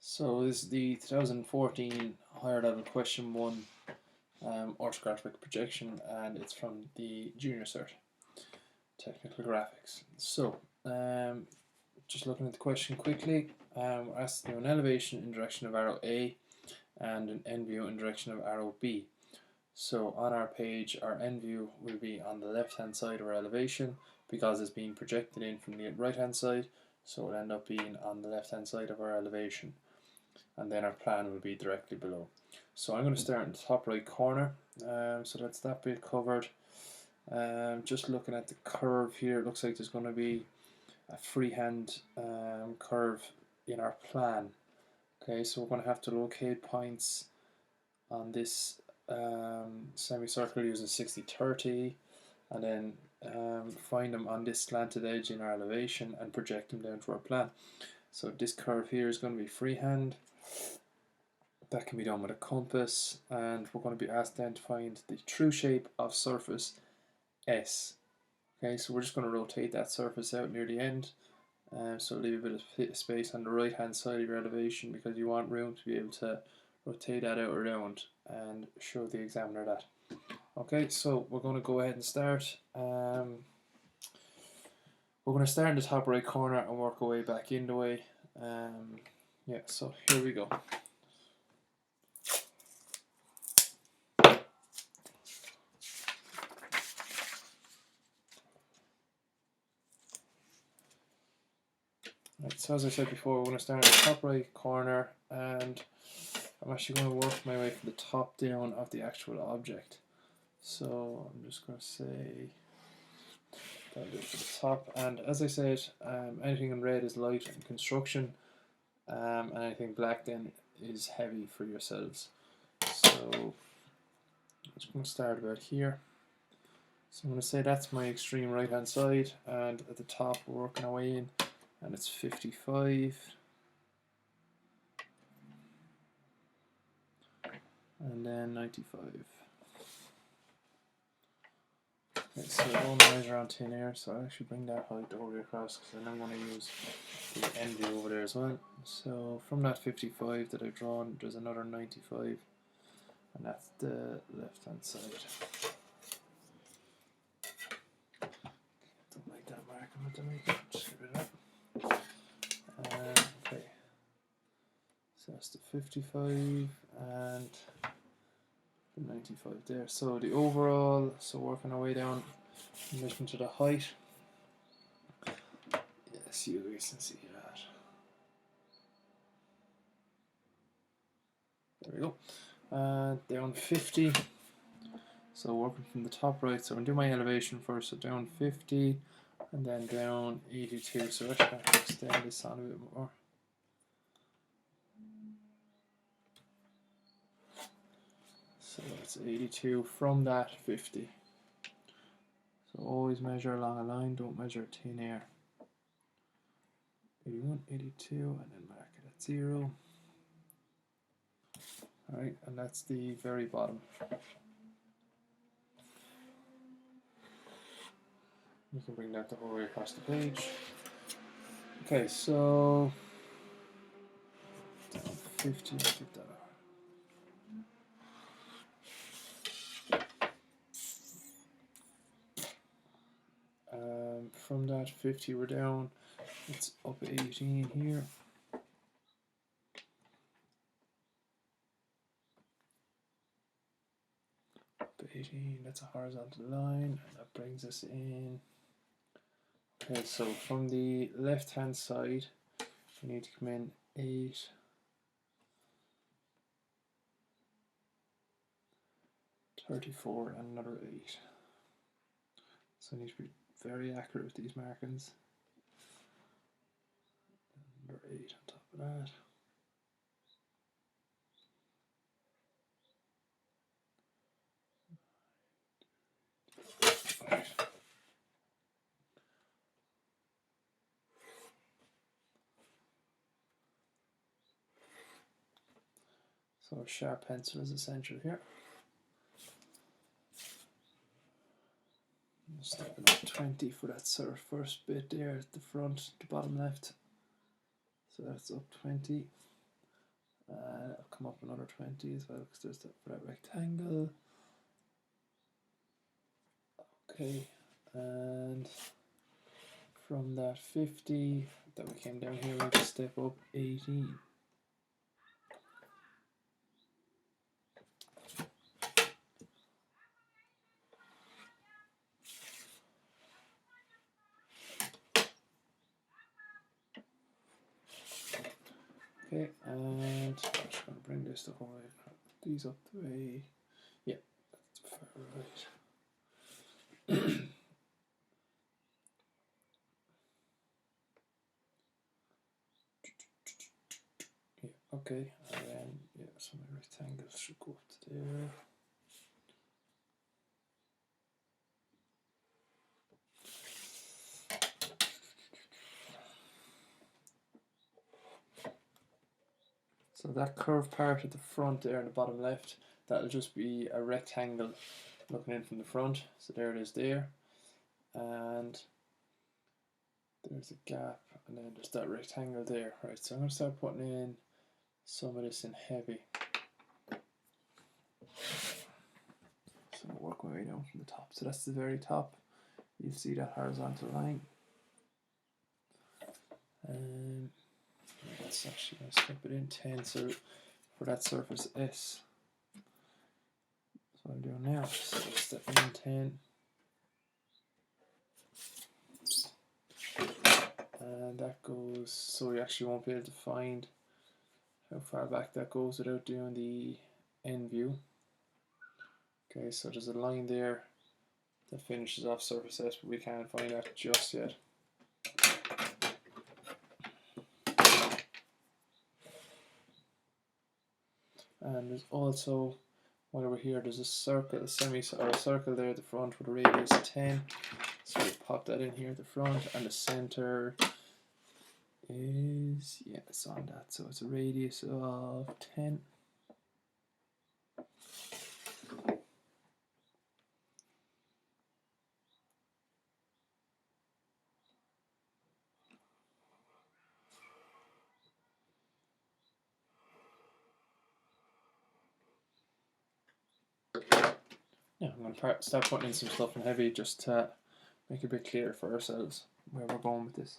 So this is the 2014 higher level question 1 orthographic projection, and it's from the junior cert, technical graphics. So just looking at the question quickly, we're asked to do an elevation in direction of arrow A and an end view in direction of arrow B. So on our page, our end view will be on the left hand side of our elevation because it's being projected in from the right hand side, so it'll end up being on the left hand side of our elevation, and then our plan will be directly below. So I'm going to start in the top right corner, so that's that bit covered. Just looking at the curve here, it looks like there's going to be a freehand curve in our plan. Okay, so we're going to have to locate points on this semicircle using 60-30, and then find them on this slanted edge in our elevation and project them down to our plan. So this curve here is going to be freehand. That can be done with a compass, and we're going to be asked then to find the true shape of surface S. Okay, so we're just going to rotate that surface out near the end, so leave a bit of space on the right hand side of your elevation because you want room to be able to rotate that out around and show the examiner that. Okay, so we're going to go ahead and start. We're going to start in the top right corner and work our way back in the way. Yeah, so here we go. Right, so as I said before, we're going to start in the top right corner, and I'm actually going to work my way from the top down of the actual object. So I'm just going to say I'll do it for the top, and as I said, anything in red is light in construction, and anything black then is heavy for yourselves. So I'm just going to start about here. So I'm going to say that's my extreme right hand side, and at the top we're working our way in, and it's 55, and then 95. Okay, so I don't measure on thin air, so I actually bring that height over across because then I'm going to use the end view over there as well. So from that 55 that I've drawn, there's another 95, and that's the left hand side. Don't like that mark, I'm going to just get rid of that. Okay, so that's the 55 and the 95 there. So the overall, so working our way down in relation to the height. Yes, you guys can see that. There we go. Down 50. So working from the top right, so I'm doing my elevation first, so down 50 and then down 82. So actually I have to extend this on a bit more. So that's 82 from that 50. So always measure along a line, don't measure thin air. 81, 82, and then mark it at 0. Alright, and that's the very bottom. You can bring that the whole way across the page. Okay, so down 50, get that out. From that 50 we're down, it's up 18 here. Up 18, that's a horizontal line, and that brings us in. Okay, so from the left hand side, we need to come in 8, 34, and another 8. So I need to be very accurate with these markings. Another 8 on top of that. Right. So a sharp pencil is essential here. Stepping up 20 for that sort of first bit there at the front, the bottom left. So that's up 20. It'll come up another 20 as well because there's for that rectangle. Okay, and from that 50 that we came down here, we just step up 18. Okay, and I'm just going to bring this the whole way, these up the way. Yeah, that's far right. Yeah, okay, and then yeah, so my rectangles should go up to there. So that curved part at the front there in the bottom left, that'll just be a rectangle looking in from the front. So there it is there. And there's a gap, and then there's that rectangle there. Right, so I'm going to start putting in some of this in heavy. So I'll work my way down from the top. So that's the very top. You'll see that horizontal line. And that's actually going to step it in 10. So for that surface S, that's what I'm doing now. So stepping in 10. And that goes, so you actually won't be able to find how far back that goes without doing the end view. Okay, so there's a line there that finishes off surface S, but we can't find that just yet. And there's also, while we're here, there's a circle, a circle there at the front with a radius 10. So we pop that in here at the front, and the center is, yeah, it's on that. So it's a radius of 10. Yeah, I'm going to start putting in some stuff in heavy just to make it a bit clearer for ourselves where we're going with this.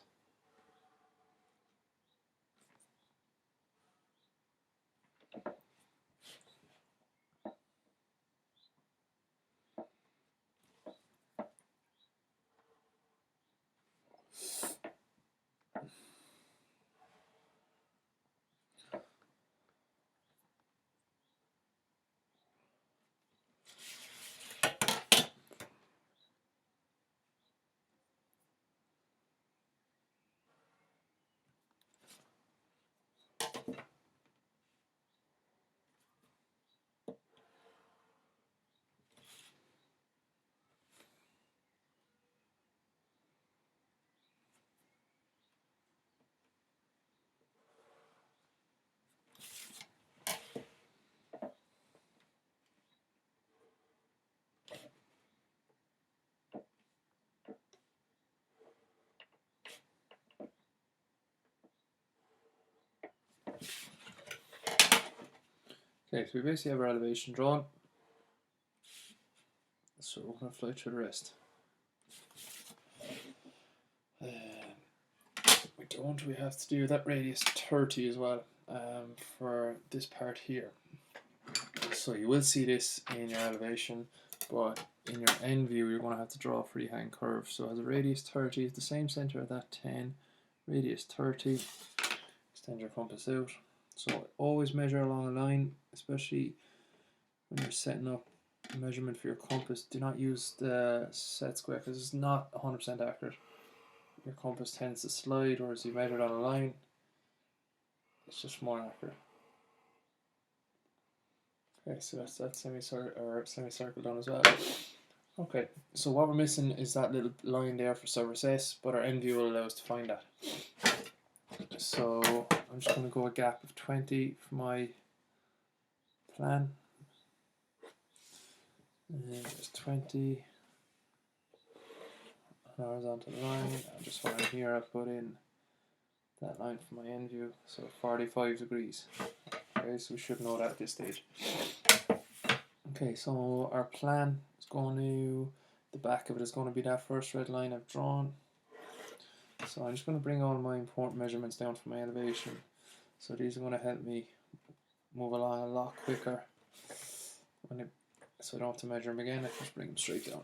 Okay, so we basically have our elevation drawn. So we're going to fly through the rest. We have to do that radius 30 as well for this part here. So you will see this in your elevation, but in your end view you're going to have to draw a freehand curve. So as a radius 30 is the same center of that 10, radius 30, extend your compass out. So always measure along a line, especially when you're setting up a measurement for your compass. Do not use the set square because it's not 100% accurate. Your compass tends to slide, whereas you measure it on a line, it's just more accurate. Okay, so that's that semicircle done as well. Okay, so what we're missing is that little line there for surface S, but our end view will allow us to find that. So I'm just going to go a gap of 20 for my plan. And there's 20 horizontal line, and just while I'm here I put in that line for my end view, so 45 degrees. Okay, so we should know that at this stage. Okay, so our plan is going to, the back of it is going to be that first red line I've drawn. So I'm just going to bring all my important measurements down for my elevation. So these are going to help me move along a lot quicker. So I don't have to measure them again, I can just bring them straight down.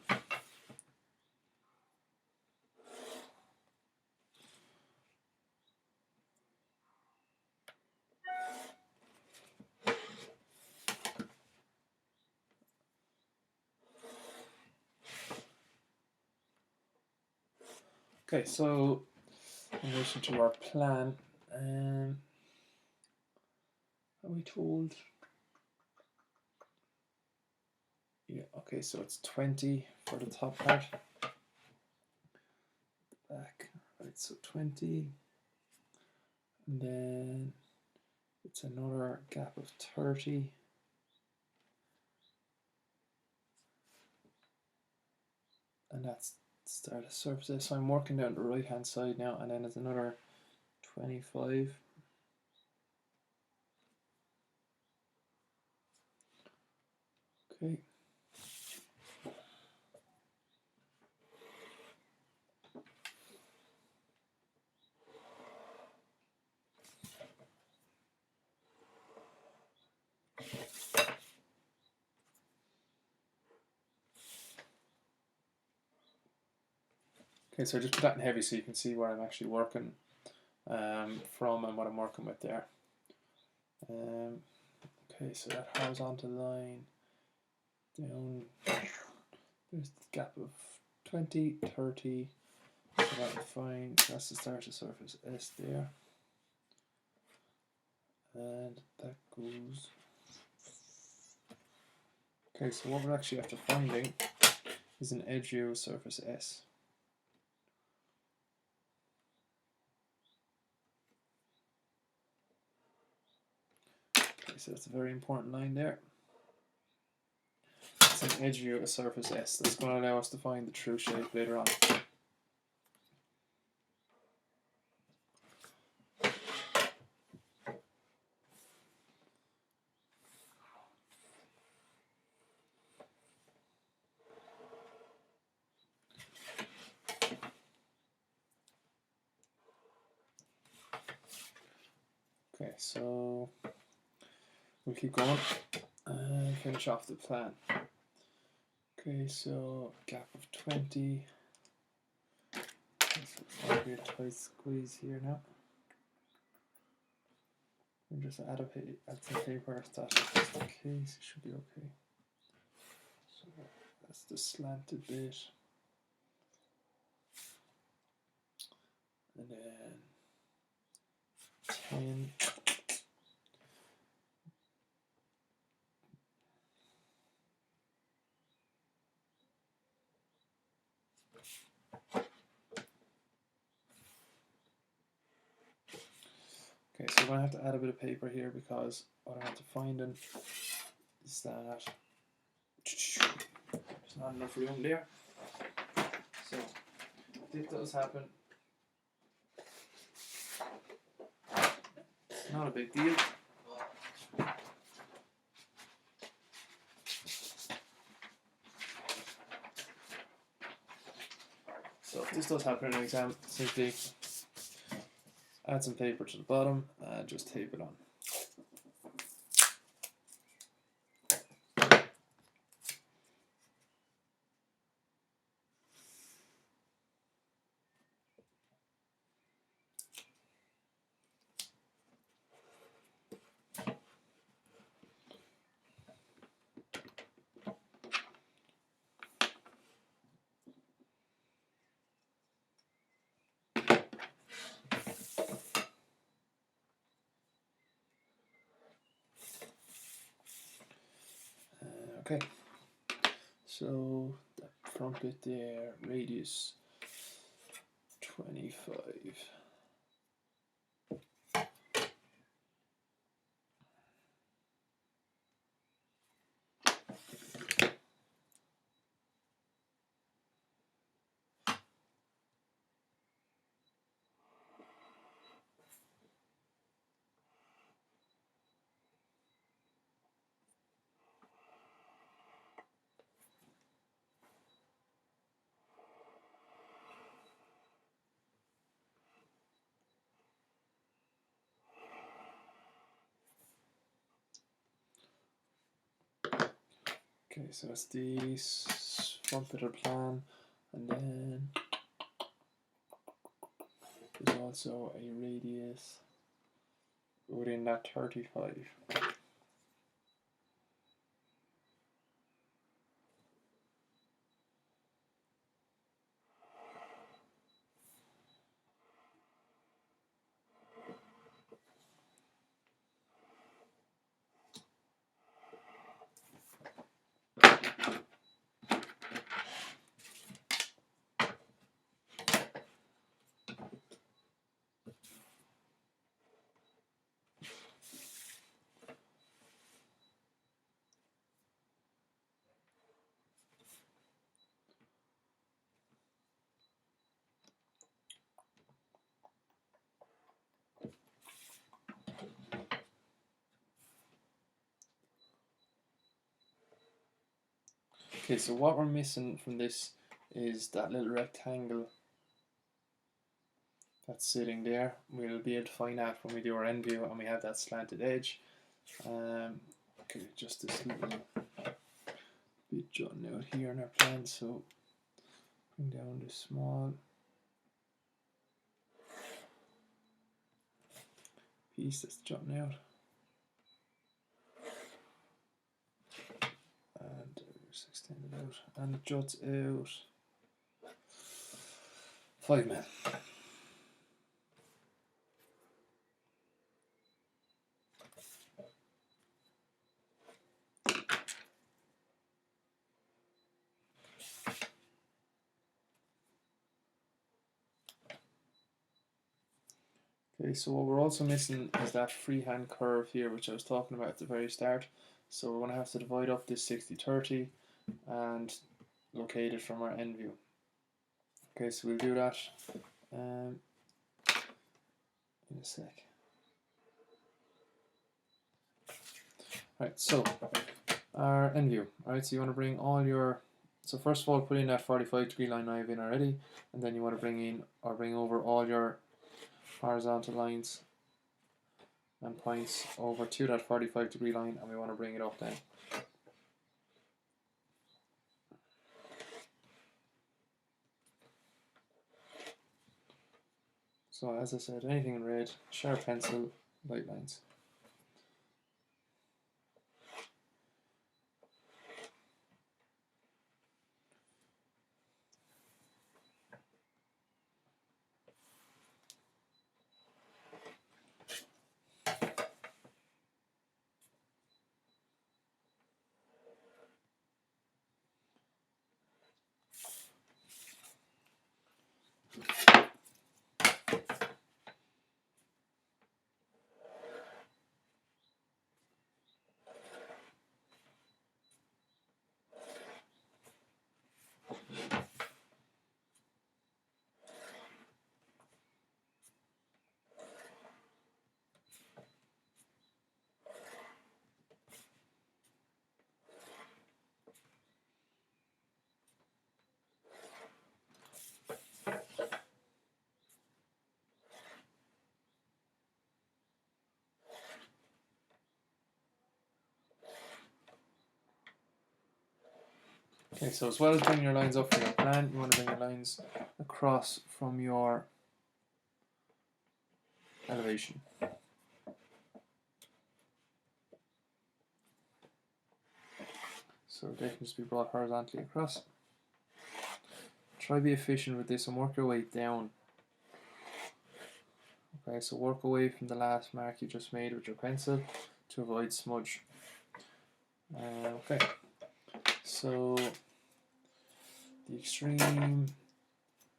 Okay, so in relation to our plan, are we told? Yeah, okay, so it's 20 for the top part. Back, right, so 20. And then it's another gap of 30. And that's start of surface. So I'm working down the right hand side now, and then there's another 25. Okay. Okay, so I just put that in heavy so you can see where I'm actually working from and what I'm working with there. Okay, so that horizontal line down, there's the gap of 20, 30, so that's fine, that's the start of surface S there. And that goes. Okay, so what we're actually after finding is an edge view of surface S. Okay, so that's a very important line there. It's an edge view of surface S that's going to allow us to find the true shape later on. Okay, so we'll keep going and finish off the plan. Okay, so gap of 20. This looks like a tight squeeze here now. And just add some paper if that's the case, it should be okay. So that's the slanted bit. And then 10. Okay, so we're going to have to add a bit of paper here because what I want to find is that there's not enough room there. So if it does happen, it's not a big deal. So if this does happen in an exam, simply add some paper to the bottom and just tape it on. Okay, so that front bit there, radius 25. Okay, so that's the front bit of the plan, and then there's also a radius within that 35. Okay, so what we're missing from this is that little rectangle that's sitting there. We'll be able to find that when we do our end view and we have that slanted edge. Okay, just this little bit jutting out here in our plan, so bring down this small piece that's jutting out. And just extend it out, and it juts out 5 mil. Okay, so what we're also missing is that freehand curve here, which I was talking about at the very start. So we're going to have to divide up this 60-30 and locate it from our end view. Okay, so we'll do that in a sec. Right, so our end view. Alright, so you want to bring all your, so first of all put in that 45-degree line I have in already, and then you want to bring in or bring over all your horizontal lines and points over to that 45-degree line, and we want to bring it up then. So as I said, anything in red, sharp pencil, light lines. Okay, so as well as bringing your lines up from your plan, you want to bring your lines across from your elevation. So they can just be brought horizontally across. Try to be efficient with this and work your way down. Okay, so work away from the last mark you just made with your pencil to avoid smudge. Okay, so the extreme.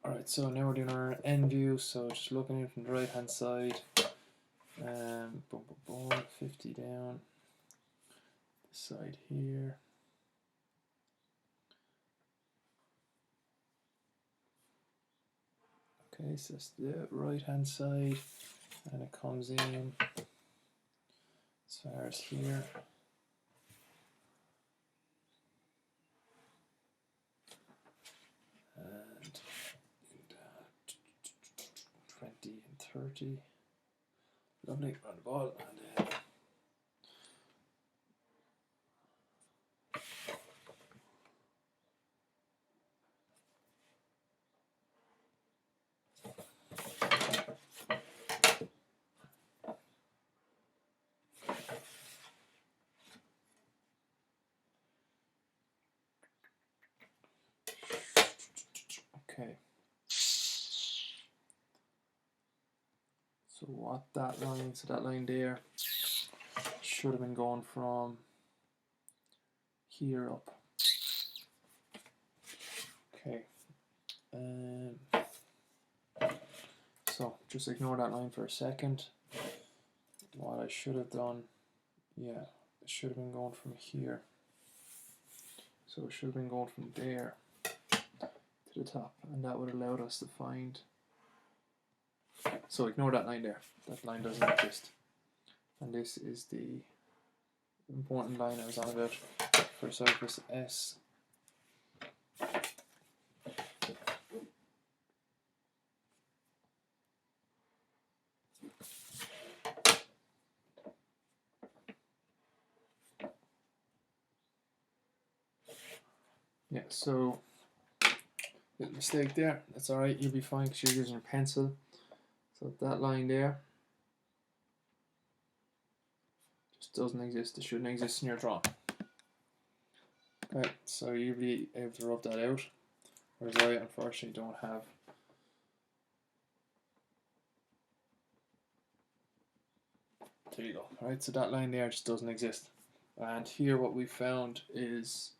Alright, so now we're doing our end view, so just looking in from the right hand side. Boom, boom, boom, 50 down. This side here. Okay, so that's the right hand side, and it comes in as far as here. And 20 and 30. Lovely, round the ball, and So what that line, so that line there should have been going from here up. Okay. So just ignore that line for a second. What I should have done, yeah, it should have been going from here. So it should have been going from there to the top, and that would have allowed us to find. So ignore that line there. That line doesn't exist. And this is the important line I was on about for surface S. Yeah, so little mistake there. That's alright, you'll be fine because you're using a pencil. So that line there just doesn't exist. It shouldn't exist in your drawing. Okay, so you'll be able to rub that out, whereas I unfortunately don't have. There you go. Alright, so that line there just doesn't exist. And here what we found is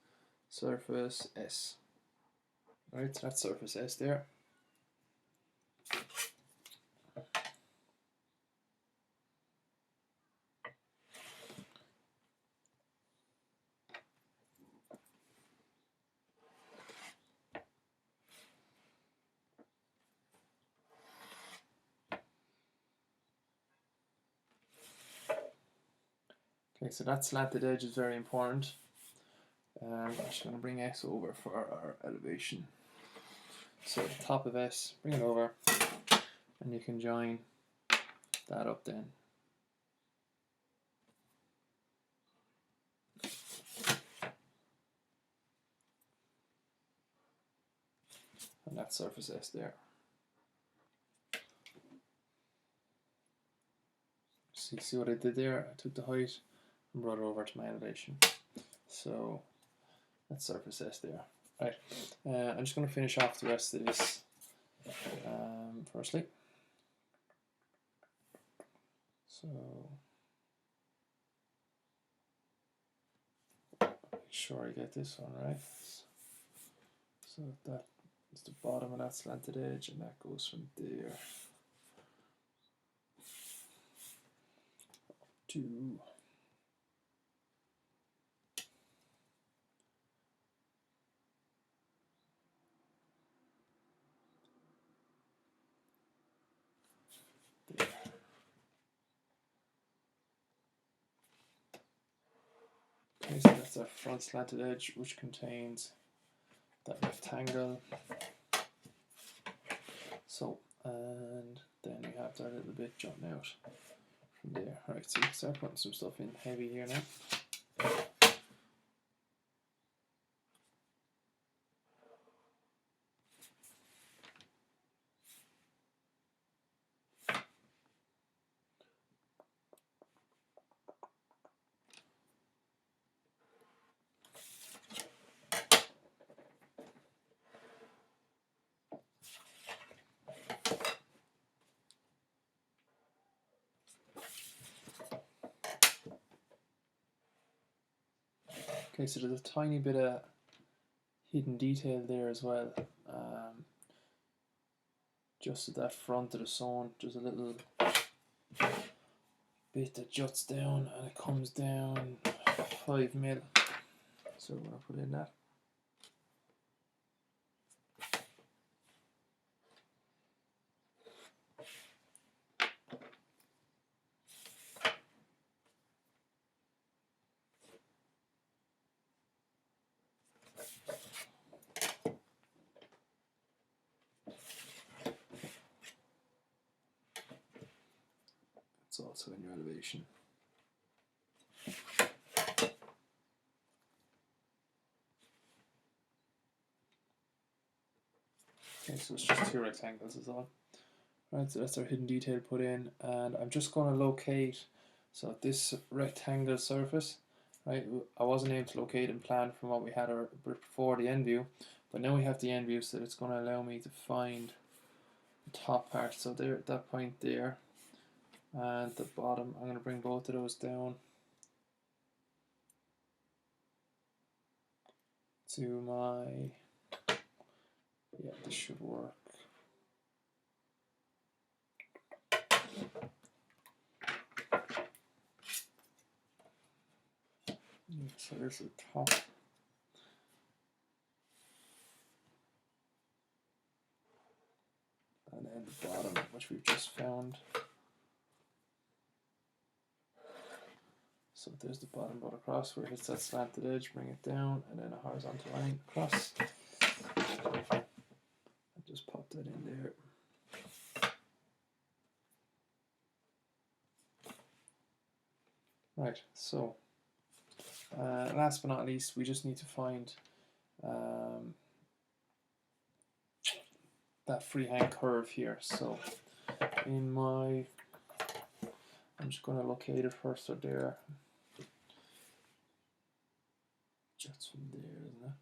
surface S. Alright, so that's surface S there. Okay, so that slanted edge is very important. I'm just going to bring S over for our elevation. So the top of S, bring it over, and you can join that up then. And that's surface S there. See what I did there? I took the height and brought it over to my elevation. So that's surface S there. Right. I'm just going to finish off the rest of this firstly. So make sure I get this one right. So that is the bottom of that slanted edge, and that goes from there to there. Okay, so that's our front slanted edge, which contains that rectangle. So, and then we have that little bit jutting out from there. Alright, so we can start putting some stuff in heavy here now. Okay, so there's a tiny bit of hidden detail there as well. Just at that front of the sewn, there's a little bit that juts down, and it comes down 5mm. So we're going to put in that. It's also in your elevation. Okay, so it's just two rectangles is all. Right, so that's our hidden detail put in, and I'm just going to locate, so this rectangle surface, right, I wasn't able to locate and plan from what we had before the end view, but now we have the end view, so it's going to allow me to find the top part. So there, at that point there, and the bottom. I'm going to bring both of those down to my, yeah, this should work. So there's the top. And then the bottom, which we've just found. So there's the bottom brought across where it hits that slanted edge, bring it down, and then a horizontal line across. I just pop that in there. Right, so last but not least, we just need to find that freehand curve here. So in my, I'm just going to locate it first or there. Just from there, isn't it?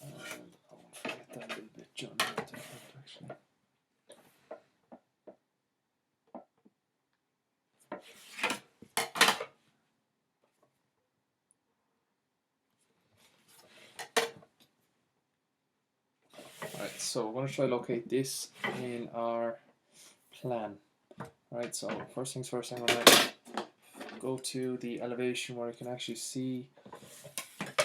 And I won't forget that little bit, John. Actually. Alright, so we're going to try to locate this in our plan. Alright, so first things first, I'm going to go to the elevation where I can actually see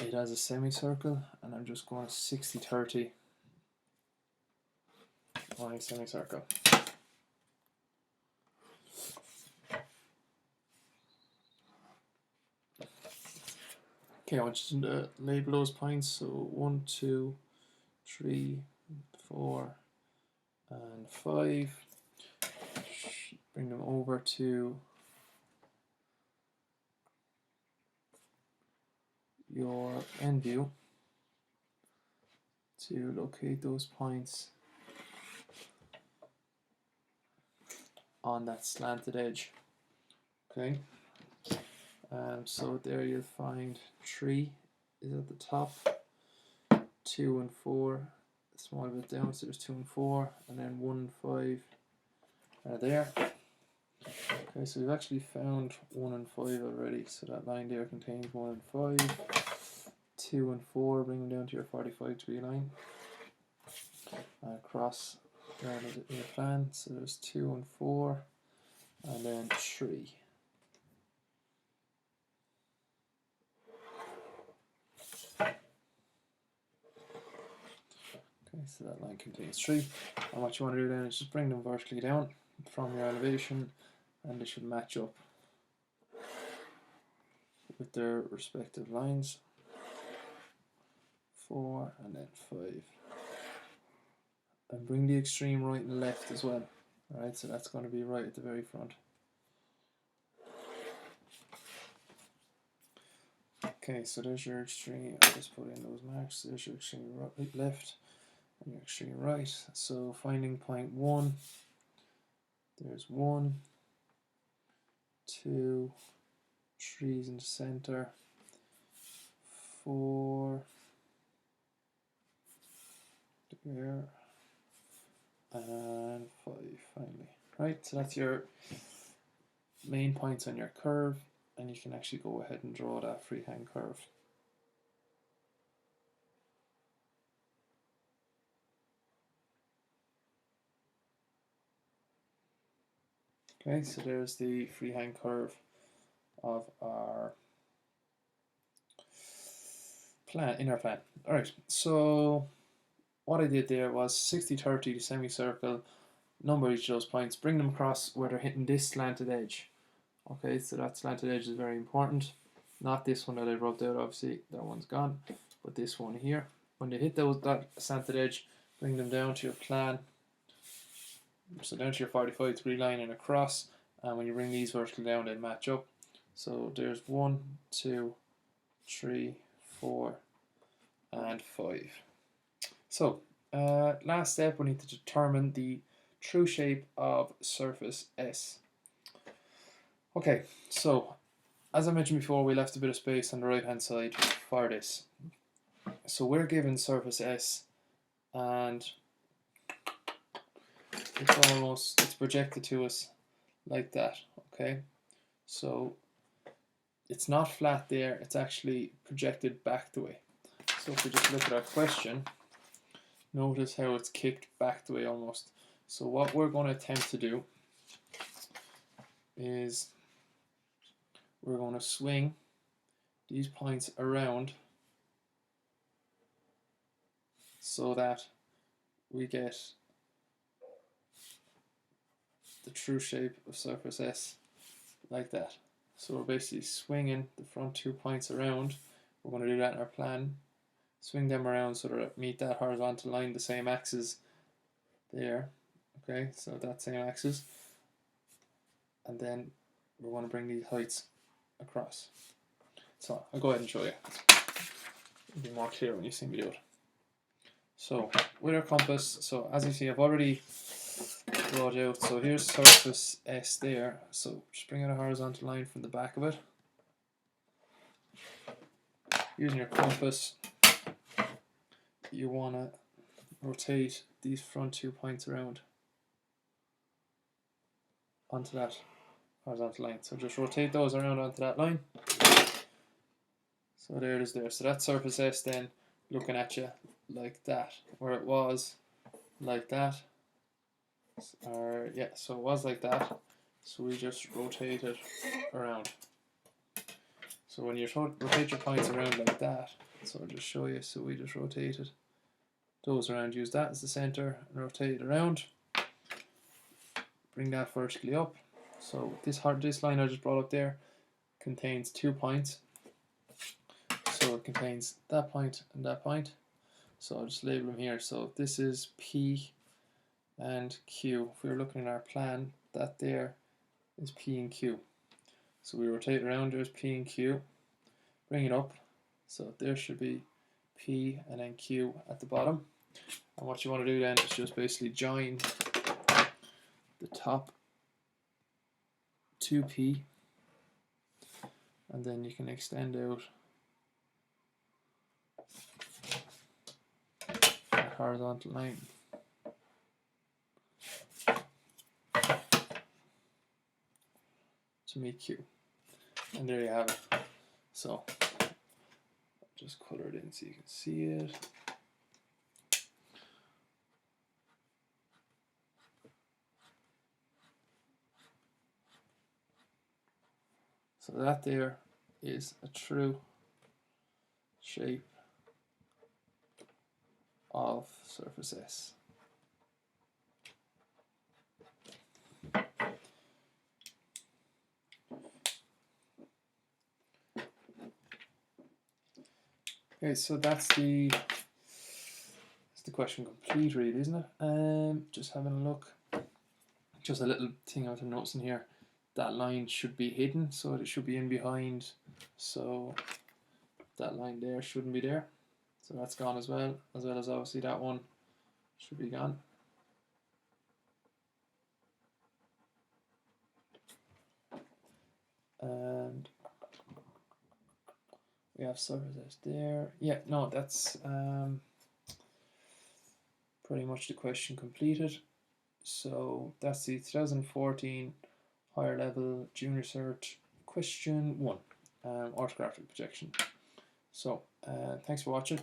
it as a semicircle, and I'm just going 60-30 line semicircle. Okay, I want you to label those points. So 1, 2, 3, 4, and 5. Bring them over to your end view to locate those points on that slanted edge. Okay, so there you'll find 3 is at the top, 2 and 4 a small bit down, so there's 2 and 4, and then 1 and 5 are there. Okay, so we've actually found 1 and 5 already, so that line there contains 1 and 5. 2 and 4, bring them down to your 45-degree line. Across there in the plan, so there's 2 and 4, and then 3. Okay, so that line contains 3. And what you want to do then is just bring them vertically down from your elevation, and they should match up with their respective lines. 4 and then 5. And bring the extreme right and left as well. Alright, so that's going to be right at the very front. Okay, so there's your extreme. I'll just put in those marks. There's your extreme right, left, and your extreme right. So finding point 1, there's 1, 2, 3's in the center, 4 there, and 5 finally. Right, so that's your main points on your curve, and you can actually go ahead and draw that freehand curve. Okay, so there's the freehand curve of our plan, in our plan. Alright, so what I did there was 60-30 the semicircle, number each of those points, bring them across where they're hitting this slanted edge. Okay, so that slanted edge is very important. Not this one that I rubbed out, obviously, that one's gone, but this one here. When they hit that slanted edge, bring them down to your plan. So down to your 45-degree line and across, and when you bring these vertically down, they match up. So there's 1, 2, 3, 4, and 5. So last step, we need to determine the true shape of surface S. Okay, so as I mentioned before, we left a bit of space on the right hand side for this. So we're given surface S, and it's projected to us like that. Okay, so it's not flat there, it's actually projected back the way. So if we just look at our question, notice how it's kicked back the way almost. So what we're going to attempt to do is we're going to swing these points around so that we get the true shape of surface S like that. So we're basically swinging the front 2 points around. We're going to do that in our plan. Swing them around so that meet that horizontal line, the same axis there. Okay, so that same axis. And then we want to bring these heights across. So I'll go ahead and show you. It'll be more clear when you see me do it. So with our compass, so as you see, I've already brought out, so here's surface S there. So just bring out a horizontal line from the back of it. Using your compass, you want to rotate these front 2 points around onto that horizontal line. So just rotate those around onto that line. So there it is there. So that's surface S then looking at you like that, where it was like that. Or yeah, so it was like that. So we just rotate it around. So when you rotate your points around like that, so I'll just show you. So we just rotated those around, use that as the center, and rotate it around. Bring that vertically up. So this line I just brought up there contains 2 points. So it contains that point and that point. So I'll just label them here. So this is P and Q. If we were looking at our plan, that there is P and Q. So we rotate around, there's P and Q. Bring it up. So there should be P and then Q at the bottom. And what you want to do then is just basically join the top 2P, and then you can extend out that horizontal line. To meet Q. And there you have it. So just color it in so you can see it. So that there is a true shape of surface S. Okay, so that's the question complete, really, isn't it? Just having a look. Just a little thing I was noticing here. That line should be hidden, so it should be in behind. So that line there shouldn't be there. So that's gone as well as obviously that one should be gone. And we have surface there. Yeah, no, that's pretty much the question completed. So that's the 2014 higher level junior cert question 1, orthographic projection. So thanks for watching.